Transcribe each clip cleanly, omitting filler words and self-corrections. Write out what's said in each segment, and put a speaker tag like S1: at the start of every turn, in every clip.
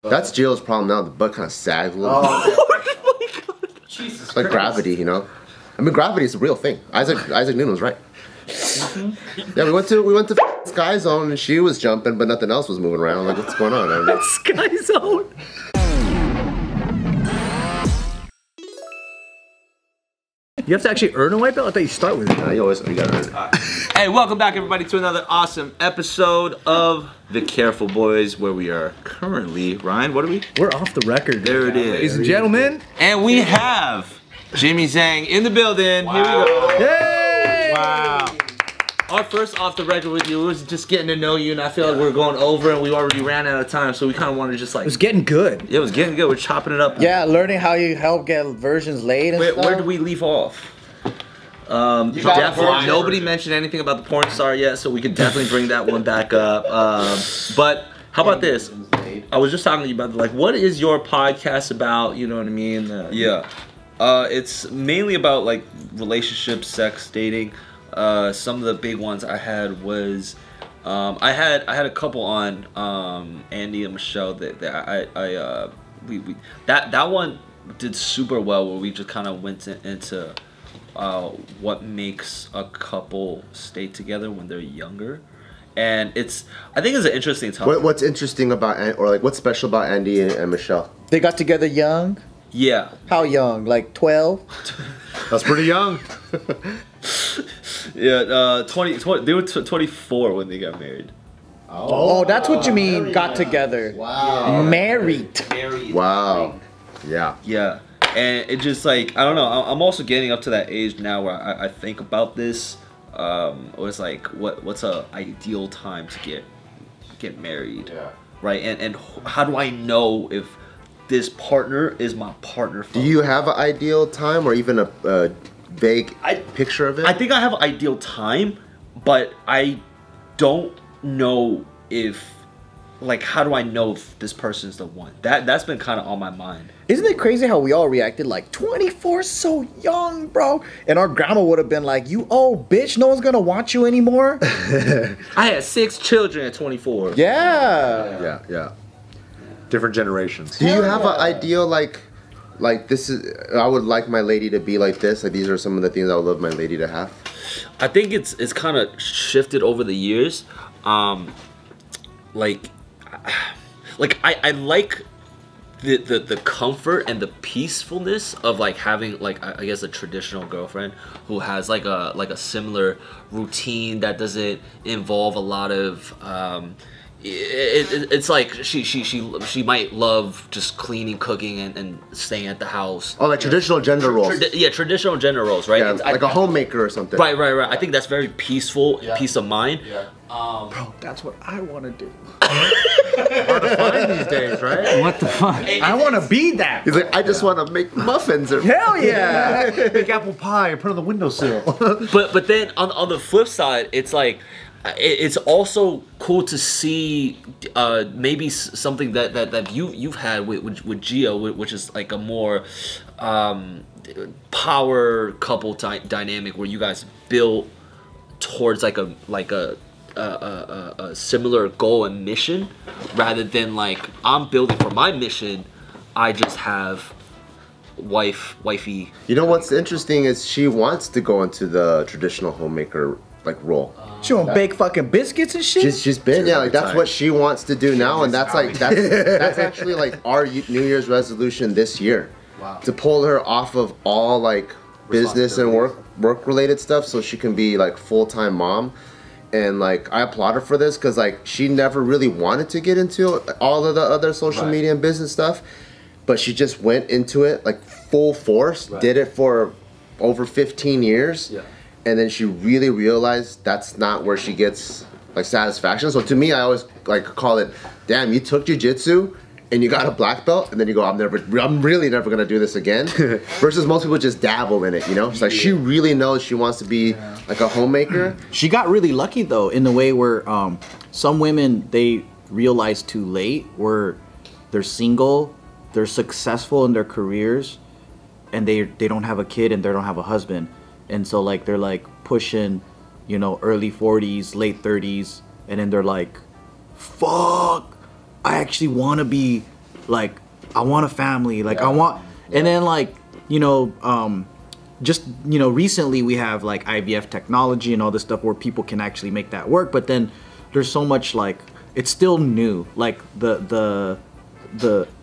S1: That's Jill's problem now. The butt kind of sags a little.
S2: Oh my god. Jesus
S1: It's like gravity, you know. I mean, gravity is a real thing. Isaac Newton was right. Yeah, we went to Sky Zone and she was jumping, but nothing else was moving around. Like, what's going on? I don't know.
S2: Sky Zone. You have to actually earn a white belt? I thought you start with it.
S1: You gotta earn it.
S3: Hey, welcome back everybody to another awesome episode of The Careful Boys, where we are currently, Ryan, what are we?
S2: We're off the record.
S3: There it is.
S2: Ladies and gentlemen.
S3: And we have Jimmy Zhang in the building. Wow. Here we go.
S2: Yay!
S3: Wow. Our first off the record with you was just getting to know you, and I feel like we're going over and we already ran out of time, so we kind of wanted to just like...
S2: It was getting good.
S3: It was getting good. We're chopping it up.
S4: Yeah, learning how you help get versions laid and stuff.
S3: Where do we leave off? Definitely, nobody mentioned anything about the porn star yet, so we can definitely bring that one back up. But how about this? I was just talking to you about, like, what is your podcast about? You know what I mean?
S5: Yeah. It's mainly about, like, relationships, sex, dating. Some of the big ones I had was, I had a couple on, Andy and Michelle that that one did super well, where we just kind of went into what makes a couple stay together when they're younger. And I think it's an interesting topic.
S1: What's interesting about, or like, what's special about Andy and Michelle?
S4: They got together young?
S5: Yeah.
S4: How young? Like 12?
S1: That's pretty young.
S5: Yeah, 20, they were 24 when they got married.
S4: Oh, that's what you mean, got together.
S1: Wow.
S4: Married.
S1: Wow. Yeah.
S5: Yeah. And it just, like, I don't know, I'm also getting up to that age now where I think about this. It was like, what's a ideal time to get married? Yeah. Right? And how do I know if this partner is my partner?
S1: Do you have an ideal time or even a vague picture of it?
S5: I think I have an ideal time, but I don't know if, like, how do I know if this person's the one? That's been kind of on my mind.
S4: Isn't it crazy how we all reacted like 24 so young, bro? And our grandma would have been like, you old bitch, no one's gonna want you anymore.
S3: I had 6 children at 24.
S4: Yeah.
S1: Yeah.
S6: Different generations.
S1: Do you have an ideal, like this is, I would like my lady to be like this, like these are some of the things I would love my lady to have?
S5: I think it's kind of shifted over the years. Like I like the comfort and the peacefulness of, like, having, like, I guess a traditional girlfriend who has like a similar routine that doesn't involve a lot of it's like she might love just cleaning, cooking, and staying at the house.
S1: Oh, like traditional gender roles.
S5: Yeah, traditional gender roles, right?
S1: Yeah, like a homemaker or something.
S5: Right. I think that's very peaceful, peace of mind.
S6: Yeah.
S4: Bro, that's what I want to do.
S6: Hard to find these days, right?
S2: What the fuck? I want to be that.
S1: He's like, I just want to make muffins. Or
S4: Hell yeah.
S6: Make apple pie and put it on the windowsill.
S5: But then on the flip side, it's like, it's also cool to see maybe something that you've had with Gio, which is like a more power couple dynamic where you guys build towards like a similar goal and mission, rather than like, I'm building for my mission, I just have wifey.
S1: You know what's interesting is she wants to go into the traditional homemaker like role.
S4: She wanna bake fucking biscuits and shit?
S1: She's been, yeah, like that's what she wants to do now, and that's like that's actually like our New Year's resolution this year.
S6: Wow.
S1: To pull her off of all like business and work related stuff, so she can be like full-time mom. And like, I applaud her for this, because like she never really wanted to get into all of the other social media and business stuff, but she just went into it like full force, did it for over 15 years. Yeah. And then she really realized that's not where she gets like satisfaction. So to me, I always like call it, damn, you took jiu-jitsu and you got a black belt, and then you go, I'm really never gonna do this again. Versus most people just dabble in it, you know? It's like, she really knows she wants to be like a homemaker.
S4: She got really lucky though, in the way where some women, they realize too late, where they're single, they're successful in their careers, and they don't have a kid and they don't have a husband. And so like, they're like pushing, you know, early 40s, late 30s, and then they're like, fuck, I actually want to be like I want a family, like I want, and then like just recently we have like IVF technology and all this stuff where people can actually make that work, but then there's so much like it's still new, like the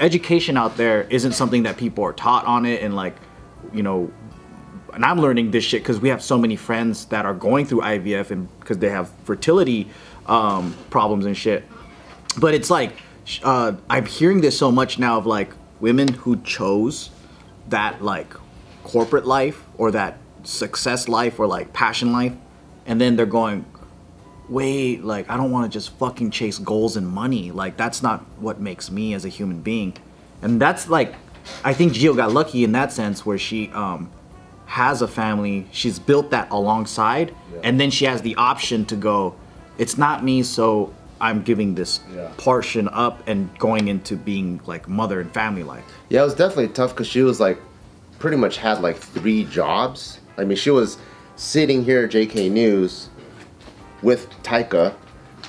S4: education out there isn't something that people are taught on it, and like and I'm learning this shit because we have so many friends that are going through IVF and because they have fertility problems and shit. But it's like I'm hearing this so much now of like women who chose that like corporate life or that success life or like passion life, and then they're going, wait, like I don't want to just fucking chase goals and money. Like that's not what makes me as a human being. And that's like, I think Gio got lucky in that sense where she has a family, she's built that alongside, and then she has the option to go, it's not me, so I'm giving this portion up and going into being like mother and family life.
S1: Yeah, it was definitely tough because she was like pretty much had like 3 jobs. I mean, she was sitting here at JK with Taika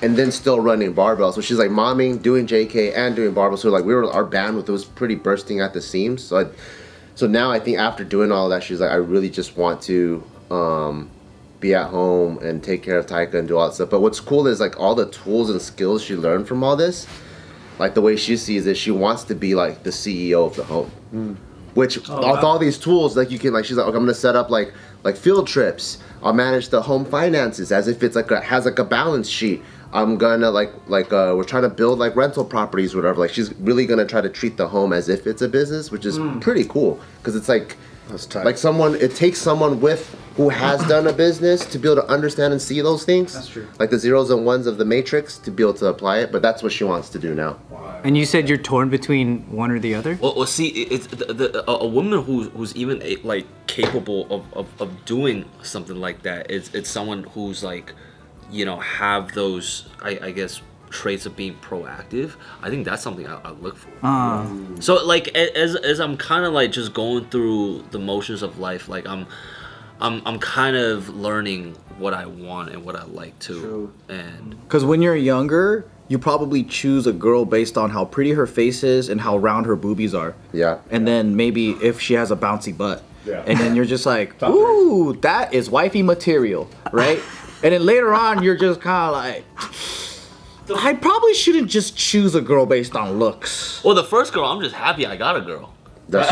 S1: and then still running Barbell. So she's like momming, doing JK and doing Barbell. So like our bandwidth was pretty bursting at the seams. So now I think after doing all that, she's like, I really just want to be at home and take care of Taika and do all that stuff. But what's cool is like all the tools and skills she learned from all this, like the way she sees it, she wants to be like the CEO of the home. Which with all these tools, like you can like, she's like, okay, I'm gonna set up like field trips. I'll manage the home finances as if it's like has like a balance sheet. I'm gonna we're trying to build like rental properties or whatever. Like she's really gonna try to treat the home as if it's a business, which is pretty cool because it's like like it takes someone who has done a business to be able to understand and see those things.
S2: That's true.
S1: Like the zeros and ones of the matrix to be able to apply it. But that's what she wants to do now.
S7: And you said you're torn between one or the other?
S5: Well see, it's a woman who's even like capable of doing something like that. It's someone who's like, have those I guess traits of being proactive. I think that's something I look for. So like as I'm kind of like just going through the motions of life, like I'm kind of learning what I want and what I like to. True. And
S4: because when you're younger, you probably choose a girl based on how pretty her face is and how round her boobies are. Yeah. And then maybe if she has a bouncy butt. Yeah. And then you're just like, ooh, that is wifey material, right? And then later on, you're just kind of like, I probably shouldn't just choose a girl based on looks.
S5: Well, the first girl, I'm just happy I got a girl. That's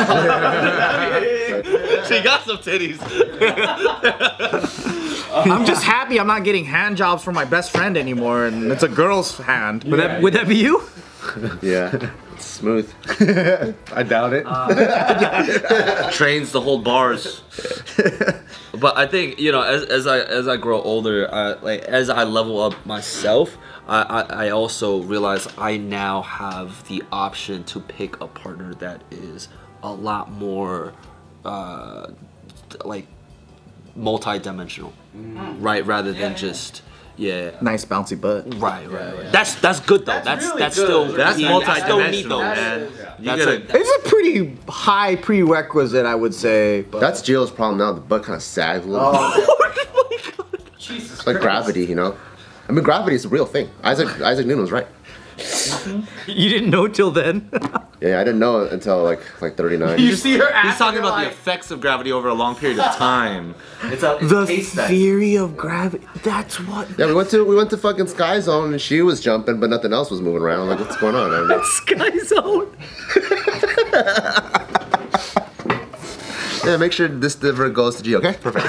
S5: she got some titties.
S4: I'm just happy I'm not getting hand jobs from my best friend anymore, and it's a girl's hand.
S7: Would that be you?
S1: Yeah, it's smooth.
S6: I doubt it.
S5: Trains to hold bars. But I think as I grow older, like as I level up myself, I also realize I now have the option to pick a partner that is a lot more like multi-dimensional, right? Rather than just
S4: nice bouncy butt.
S5: Right. That's good though. That's still
S3: multi-dimensional, man.
S4: It's a pretty high prerequisite, I would say. But
S1: that's Jill's problem now. The butt kind of sags a little bit.
S3: Jesus
S1: It's like gravity, I mean, gravity is a real thing. Isaac Newton was right.
S7: You didn't know till then?
S1: Yeah, I didn't know until like 39.
S3: You see her ass. He's talking about the effects of gravity over a long period of time. It's
S4: the theory of gravity. That's what.
S1: Yeah, we went to fucking Sky Zone and she was jumping, but nothing else was moving around. Like, what's going on?
S7: Sky Zone.
S1: Yeah, make sure this never goes to G. Okay, perfect.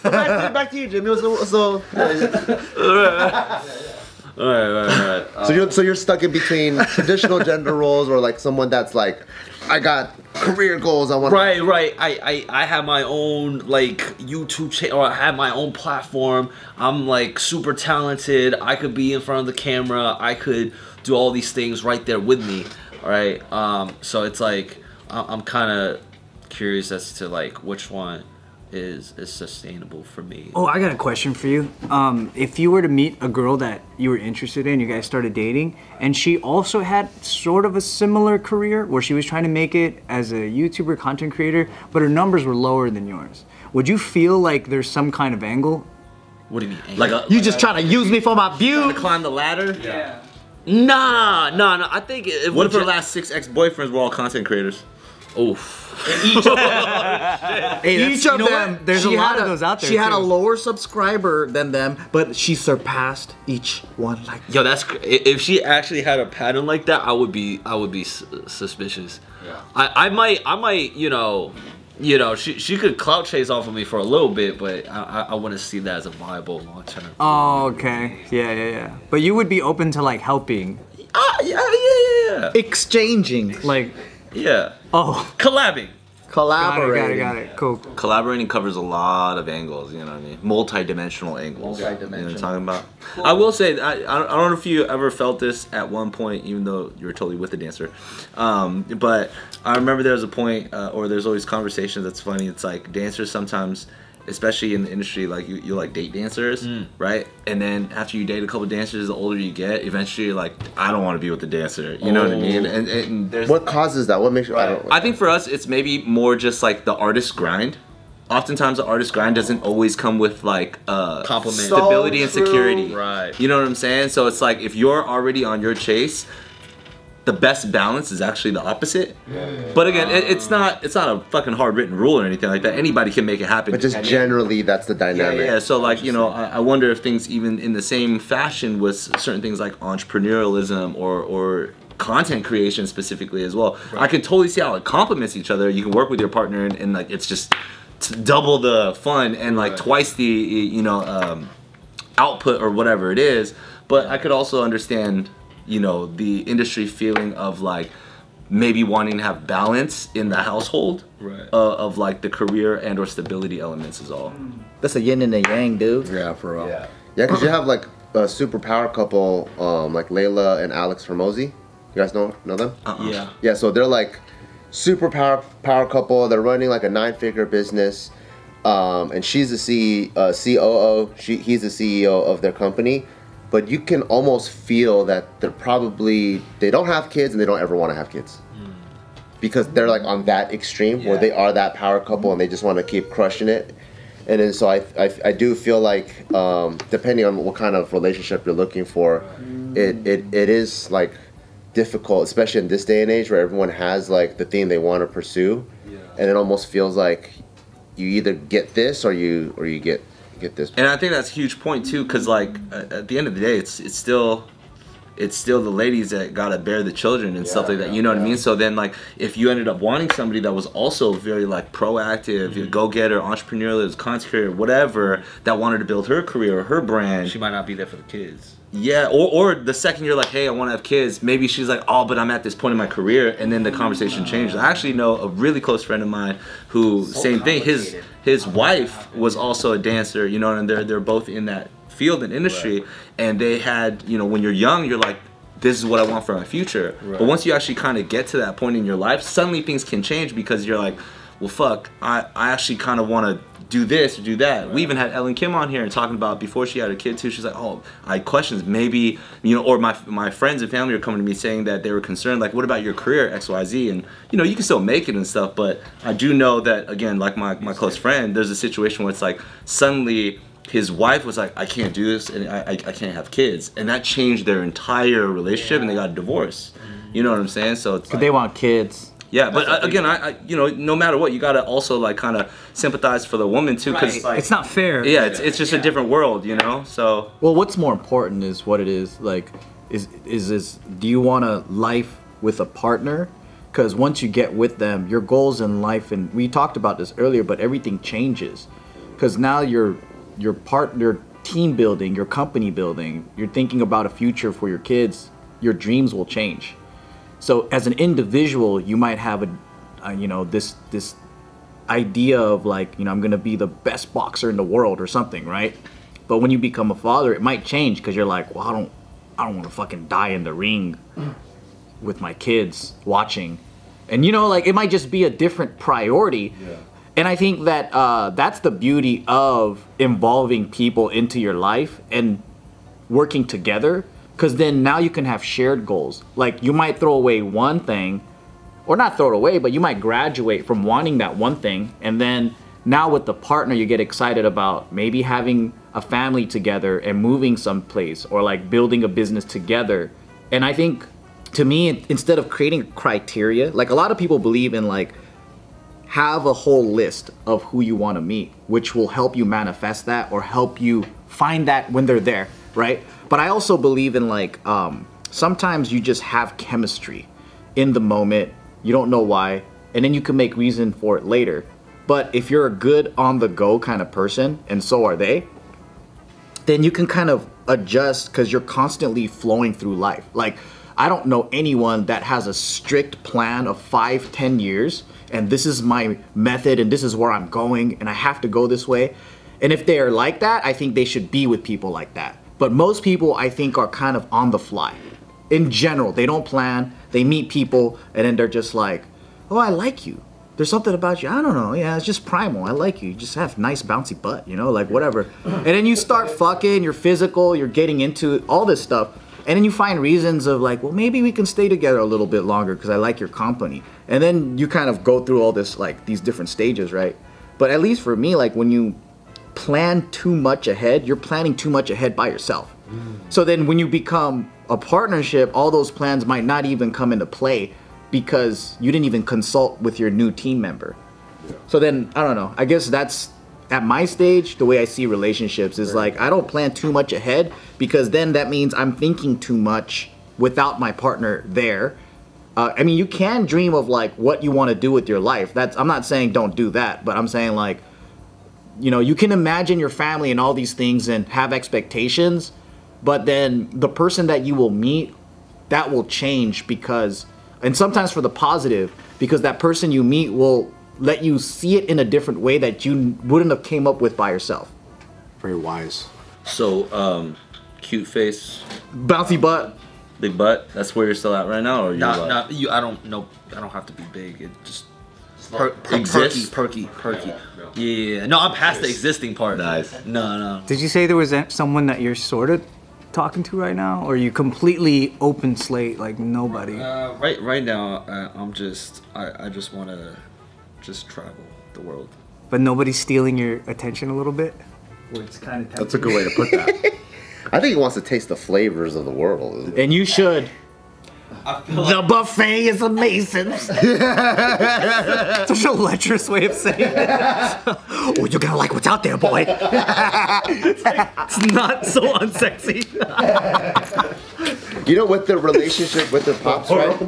S1: Back to you, Jimmy. So you're stuck in between traditional gender roles or like someone that's like, I got career goals. I want.
S5: Right. I have my own like YouTube channel, or I have my own platform. I'm like super talented. I could be in front of the camera. I could do all these things right there with me. All right. So it's like I'm kind of curious as to like which one is sustainable for me.
S7: Oh, I got a question for you. If you were to meet a girl that you were interested in, you guys started dating, and she also had sort of a similar career where she was trying to make it as a YouTuber content creator, but her numbers were lower than yours, would you feel like there's some kind of angle?
S5: What do you mean?
S4: You just trying to use me for my view?
S3: To climb the ladder?
S5: Yeah. Nah. I think if
S3: What if her last 6 ex-boyfriends were all content creators?
S5: Oof.
S7: Hey,
S4: Each of
S7: you know
S4: them,
S7: what? There's a lot of those out there.
S4: She had a
S7: too.
S4: lower subscriber than them, but she surpassed each one. Like,
S5: Yo, if she actually had a pattern like that, I would be suspicious. Yeah. I might, she could clout chase off of me for a little bit, but I wouldn't see that as a viable long term.
S7: Oh, okay. Yeah. But you would be open to like helping,
S5: Yeah.
S4: exchanging,
S7: like,
S3: Yeah.
S7: oh,
S5: Collabing.
S4: collaborating.
S7: got it. Cool.
S3: Collaborating covers a lot of angles, you know what I mean? Multi-dimensional angles.
S4: Multi-dimensional.
S3: You know what I'm talking about? I will say, I don't know if you ever felt this at one point, even though you were totally with the dancer. But I remember there was a point, or there's always conversations that's funny. It's like dancers sometimes, especially in the industry, like you like date dancers, right? And then after you date a couple dancers, the older you get, eventually you're like, I don't want to be with the dancer. You know what I mean? And there's
S1: What causes that? What makes you?
S3: I think for us, it's maybe more just like the artist grind. Oftentimes, the artist grind doesn't always come with like
S5: Compliment.
S3: stability and security.
S5: Right.
S3: You know what I'm saying? So it's like if you're already on your chase, the best balance is actually the opposite. But again, it's not a fucking hard written rule or anything like that. Anybody can make it happen.
S1: But just generally, that's the dynamic.
S3: Yeah. So like, I wonder if things even in the same fashion with certain things like entrepreneurialism or content creation specifically as well. I can totally see how it complements each other. You can work with your partner and like it's just double the fun and like twice the output or whatever it is. But I could also understand the industry feeling of like maybe wanting to have balance in the household of like the career and or stability elements is all.
S4: That's a yin and a yang, dude.
S6: Yeah, for real.
S1: Yeah, because you have like a super power couple, like Layla and Alex Hormozy. You guys know them?
S5: Yeah.
S1: Yeah, so they're like super power couple. They're running like a 9-figure business, and she's the COO. He's the CEO of their company. But you can almost feel that they don't have kids and they don't ever want to have kids. Because they're like on that extreme where they are that power couple and they just want to keep crushing it. And then so I do feel like depending on what kind of relationship you're looking for, it is like difficult, especially in this day and age where everyone has like the thing they want to pursue. And it almost feels like you either get this or you get this.
S3: And I think that's a huge point too, because like at the end of the day, it's still the ladies that gotta bear the children and stuff like that. You know what I mean? So then like if you ended up wanting somebody that was also very like proactive, go-getter, entrepreneurial, content creator, whatever, that wanted to build her career or her brand,
S5: She might not be there for the kids.
S3: yeah, or the second you're like, hey, I want to have kids, maybe she's like, oh, but I'm at this point in my career, and then the conversation changes. I actually know a really close friend of mine who, same thing, his wife was also a dancer, and they're both in that field and industry, and they had, when you're young, you're like, this is what I want for my future. But once you actually kind of get to that point in your life, suddenly things can change because you're like, well, fuck, I actually kind of want to do this or do that. We even had Ellen Kim on here and talking about before she had a kid too. She's like, oh, I had questions. Maybe, or my friends and family are coming to me saying that they were concerned, like, what about your career, XYZ? And, you can still make it and stuff, but I do know that, again, like my close friend, there's a situation where it's like, suddenly his wife was like, I can't do this and I can't have kids. And that changed their entire relationship and they got a divorce. You know what I'm saying? So it's like,
S4: They want kids.
S3: yeah, but again, I no matter what, you gotta also like kind of sympathize for the woman too, because
S7: It's not fair.
S3: yeah, it's just a different world, So
S4: Well, what's more important is what it is. Like, is do you want a life with a partner? Because once you get with them, your goals in life, and we talked about this earlier, but everything changes. Because now your partner, team building, your company building, you're thinking about a future for your kids. Your dreams will change. So as an individual, you might have this idea of like, I'm gonna be the best boxer in the world or something, right? But when you become a father, it might change because you're like, well, I don't want to fucking die in the ring with my kids watching, and like it might just be a different priority. Yeah. And I think that that's the beauty of involving people into your life and working together. Because then now you can have shared goals. Like you might throw away one thing, or not throw it away, but you might graduate from wanting that one thing. And then now with the partner, you get excited about maybe having a family together and moving someplace, or like building a business together. And I think, to me, instead of creating criteria, like a lot of people believe in like, have a whole list of who you want to meet, which will help you manifest that or help you find that when they're there, right? But I also believe in like, sometimes you just have chemistry in the moment, you don't know why, and then you can make reason for it later. But if you're a good on the go kind of person, and so are they, then you can kind of adjust because you're constantly flowing through life. Like, I don't know anyone that has a strict plan of 5-10 years and this is my method and this is where I'm going and I have to go this way. And if they are like that, I think they should be with people like that. But most people, I think, are kind of on the fly. In general, they don't plan, they meet people, and then they're just like, oh, I like you. There's something about you, I don't know, yeah, it's just primal, I like you. You just have nice bouncy butt, you know, like whatever. And then you start fucking, you're physical, you're getting into all this stuff. And then you find reasons of like, well, maybe we can stay together a little bit longer because I like your company. And then you kind of go through all this, like these different stages, right? But at least for me, like when you plan too much ahead, you're planning too much ahead by yourself. So then when you become a partnership, all those plans might not even come into play because you didn't even consult with your new team member. So then, I don't know, I guess that's, at my stage, the way I see relationships is like, I don't plan too much ahead because then that means I'm thinking too much without my partner there. I mean, you can dream of like what you want to do with your life. That's, I'm not saying don't do that, but I'm saying like, you know, you can imagine your family and all these things and have expectations, but then the person that you will meet, that will change because, and sometimes for the positive, because that person you meet will let you see it in a different way that you wouldn't have came up with by yourself.
S6: Very wise.
S3: So, cute face,
S4: Bouncy butt.
S3: big butt. That's where you're still at right now, or you're like,
S5: Not you. I don't know. I don't have to be big. It just
S3: Exists?
S5: perky. Yeah. No, I'm past the existing part.
S3: Nice.
S5: No.
S7: Did you say there was someone that you're sort of talking to right now, or are you completely open slate, like nobody?
S5: Right now, I'm just. I just want to just travel the world.
S7: But nobody's stealing your attention a little bit? Or it's kind of
S6: That's a good way to put that.
S1: I think he wants to taste the flavors of the world.
S4: And you should.
S5: I feel
S4: The buffet is amazing.
S7: Such a lecherous way of saying it.
S4: Oh, you're gonna like what's out there, boy.
S2: It's not so unsexy.
S1: You know, with the relationship with their pops, right?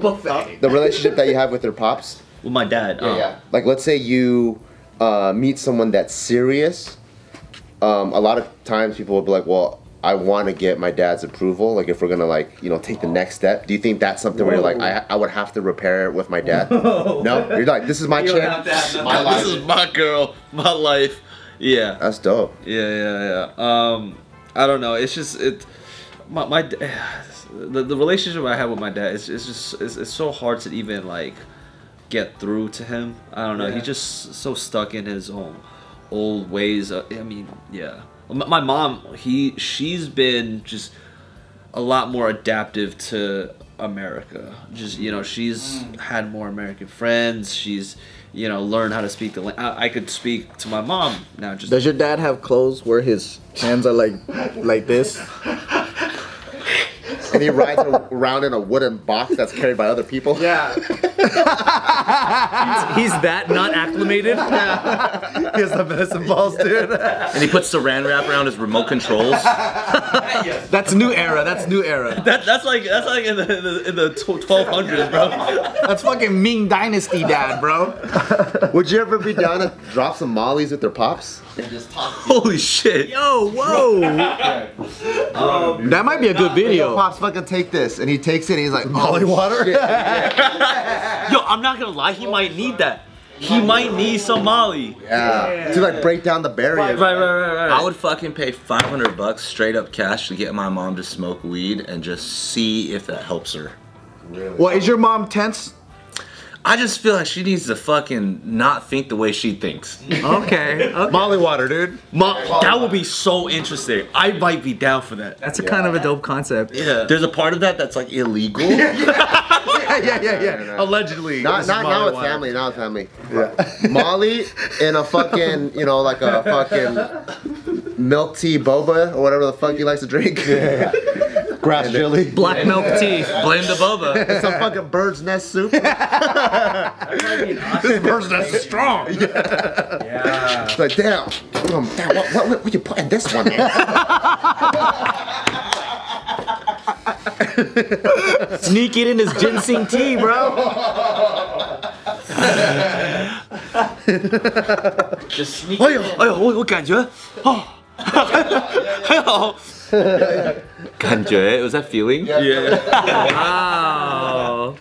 S1: The relationship that you have with their pops.
S5: with my dad.
S1: Yeah. Like, let's say you meet someone that's serious. A lot of times people will be like, well, I want to get my dad's approval. Like, if we're gonna, like, you know, take the next step. Do you think that's something where you're like, I would have to repair it with my dad? No? You're like, this is my chick, my life.
S5: This is my girl, my life. Yeah.
S1: That's dope.
S5: Yeah. I don't know. It's just the relationship I have with my dad. It's so hard to even like get through to him. I don't know. He's just so stuck in his own old ways. I mean, yeah. My mom, she's been just a lot more adaptive to America. Just, you know, she's had more American friends. She's, you know, learned how to speak the language. I could speak to my mom now. Just
S4: Does your dad have clothes where his hands are like this?
S1: And he rides around in a wooden box that's carried by other people.
S4: Yeah.
S2: He's that not acclimated.
S6: He has the medicine balls, dude.
S3: And he puts saran wrap around his remote controls.
S4: That's new era. That's new era.
S5: that's like in the 1200s, bro.
S4: That's fucking Ming Dynasty dad, bro.
S1: Would you ever be down to drop some mollies with their pops?
S3: Holy shit.
S2: Yo, whoa.
S4: That might be a good video.
S1: Pops, fucking take this. And he takes it and he's like,
S6: Molly water?
S5: Yo, I'm not gonna lie, he might need that. He might need some Molly.
S1: yeah. To like break down the barrier.
S5: Right.
S3: I would fucking pay $500 straight up cash to get my mom to smoke weed and just see if that helps her.
S4: Well, is your mom tense?
S3: I just feel like she needs to fucking not think the way she thinks.
S2: Okay.
S6: Molly water, dude.
S5: That would be so interesting. I might be down for that.
S2: That's a kind of a dope concept.
S5: Yeah.
S3: There's a part of that that's like illegal.
S6: Yeah. Allegedly.
S1: Not with family, not with family. Yeah. Molly in a fucking, you know, like a fucking milk tea boba or whatever the fuck he likes to drink. Grass jelly.
S2: Black milk tea.
S3: Blame the boba.
S1: Some fucking bird's nest soup.
S6: This bird's nest is strong.
S5: Yeah.
S1: It's like, damn, what you put in this one, man?
S4: Sneak it in his ginseng tea, bro. Just sneak.
S3: 哎呦哎呦，我感觉哦，还好。感觉 was that feeling?
S5: Yeah.
S3: Wow.